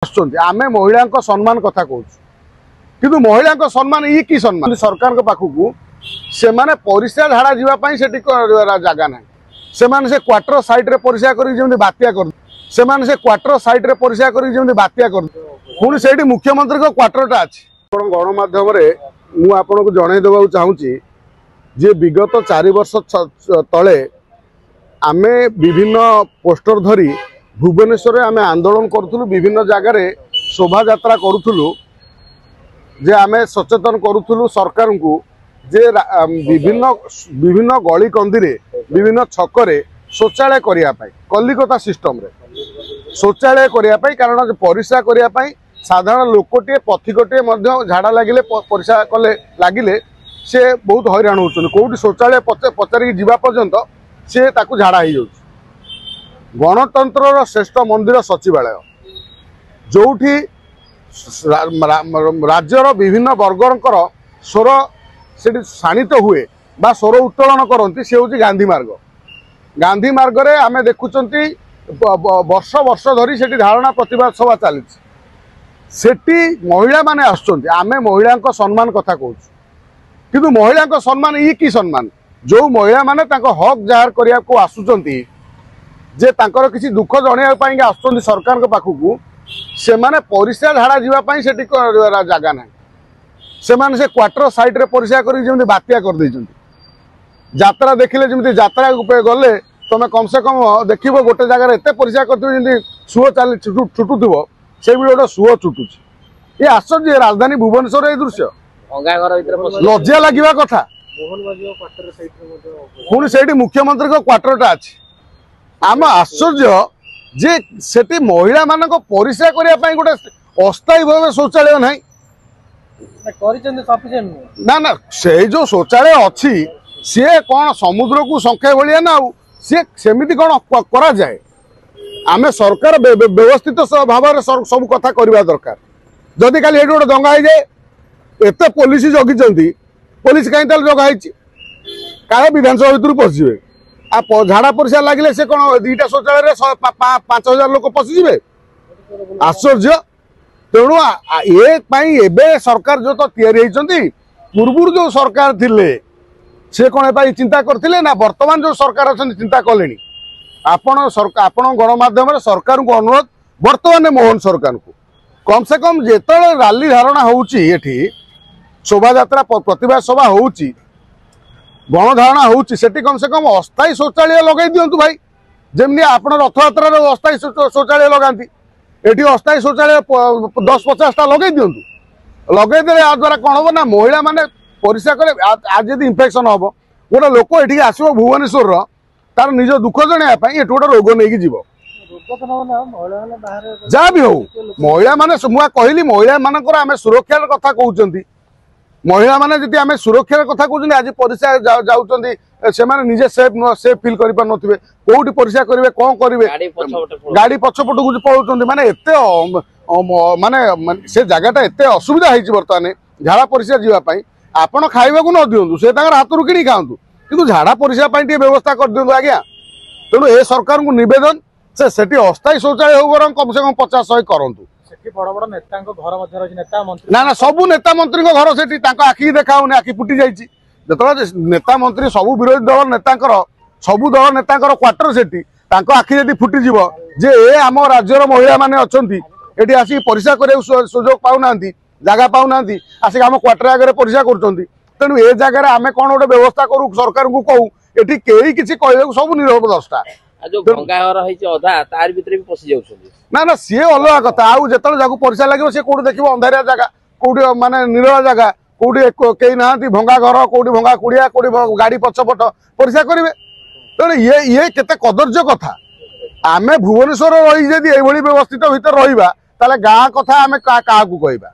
आमे महिला सम्मान कथा कहूँ किंतु महिला सम्मान ये कि सम्मान सरकार पाखक से माने परिस्रा झाड़ा जावाई से जगह ना से क्वार्टर साइड रे परिस्रा कर बात्या कर से क्वार्टर साइड रे परिस्रा कर बात्या कर पुणी से मुख्यमंत्री को क्वार्टरटा अच्छी गणमाध्यम मुझे जन देवा चाहूँगी जे विगत 4 वर्ष तले आमे विभिन्न पोस्टर धरी भुवनेश्वर आमे आंदोलन करूँ विभिन्न जगार शोभा यात्रा करूँ जे आमे सचेतन करूँ सरकार को जे विभिन्न विभिन्न गली कंदी विभिन्न छकरे शौचालय करने कलिकता सिस्टम रे शौचालय करने कारण परिस्रा करने साधारण लोकटे पथिकटे झाड़ा लगिले परिस्रा कले लगिले से बहुत हैरान होती कौटी शौचालय पचारिक जावा पर्यंत से ताकू झाड़ा हो जाऊँ गणतंत्र श्रेष्ठ मंदिर सचिवालय जोठी राज्यर विभिन्न वर्गर स्वर से शाणित हुए बा स्वर उत्तोलन करती सी हूँ गांधी मार्ग रे आमे देखुं वर्ष वर्ष धरी से धारणा प्रतिवाद सभा चली महिला माने आमे महिला सम्मान कथा कहूँ किंतु महिला सम्मान ये कि सम्मान जो महिला माने हक जाहिर करने को आसुचंती जे तांकर किसी दुख जणाई आसुचंती सरकार पाखक से माने परिस्रा झाड़ा जावाई से जगह ना से क्वार्टर साइड रे परिस्रा कर बात्या कर यात्रा देखिले जमी यात्रा गले तुम कम से कम देख गोटे जगह एत परिस्रा कर सुओ चल छुटुव से भी गोटे सुओ छुटुची ये आश्चर्य राजधानी भुवनेश्वर ये दृश्य लज्जा लगे कथा पुणी से मुख्यमंत्री को क्वार्टरटा अच्छी आम आश्चर्य जे सेठी महिला मान परिस्रा करने गोटे अस्थायी भाव शौचालय ना ना ना से जो शौचालय अच्छी सी कौन समुद्र को संख्या भाया ना सी सेमती कौन करा जाए आमे सरकार व्यवस्थित भाव में सब कथा करवा दरकार जदि खाली गोटे दंगा हो जाए एत पुलिस जगी पुलिस कहीं जगाई क्या विधानसभा भर पशिजे आ झाड़ा परिस्रा लगे से कौन 2टा शौचालय 5,000 लोक पशिजे आश्चर्य तेणु ये सरकार जो तो पूर्व जो सरकार थिले से कौन चिंता करते ना वर्तमान जो सरकार अच्छा चिंता कले आपण गणमाध्यम सरकार को अनुरोध वर्तमान मोहन सरकार को कम से कम जिते राली धारणा होठी शोभा यात्रा प्रतिवाद सभा होची गणधारणा होची सेठी कम से कम अस्थायी शौचालय लगे दिंतु भाई जमी आप रथयात्रा अस्थायी शौचालय लगाती एटी अस्थायी शौचालय 10-50टा लगे दिंतु लगेदे आ द्वारा कौन हम ना महिला माने परिस्रा करे आज यदि इन्फेक्शन हम गोटे लोक ये आसो भुवनेश्वर तार निज दुख जनाई ये गोटे रोग नहीं जीव जहाँ भी हो महिला माने मुझे कहली महिला मानकर आम सुरक्षार कथा कहते महिला माने जदि आम सुरक्षार कथा कहते आज परिस्रा जाऊँगी से निजे सेफ फिल कर कौटी परिस्रा करेंगे कौन करेंगे गाड़ी पछपट को पलाउं माने एत माने से जगहटा एत असुविधा होती बर्तमान झाड़ा परिस्रा जावाई आपण खाइबा को न दिंतु से हाथ रू कि खातु कि झाड़ा परिस्रा व्यवस्था कर दिंतु आज्ञा तेणु ए सरकार को निवेदन से अस्थायी शौचालय हो बर कम से कम 50-100 करंतु ना ना सबू नेता मंत्री घर से आखि देखा आखि फुटी जाइए जो नेता मंत्री सबू विरोधी दल नेता सबू दल नेता क्वार्टर से आखि जब फुटीज जे ए आम राज्यर महिला मैंने अच्छा ये आसिक परिस्रा कर सुजोग पाऊना जगह पाऊना आसिक आम क्वार्टर आगे परिस्रा कर तेणु ए जगह आम कौन गोटे व्यवस्था करूँ सरकार को कहूँ ये कई किसी कह सब नीरव दस्ता ना ना सी अलग कथा आउ जो जगह परिस्रा लगे सी कौट देखो अंधारिया जगह कौटी माने निरला जगह कौटी कई ना भंगा घर कौटी भंगा कुड़िया कौटी गाड़ी पछपट परिस्रा करेंगे तेणु ये केते कदर्य कथा आमे भुवनेश्वर रही व्यवस्थित भितर रहा गाँ कथा आमे क्या कहवा।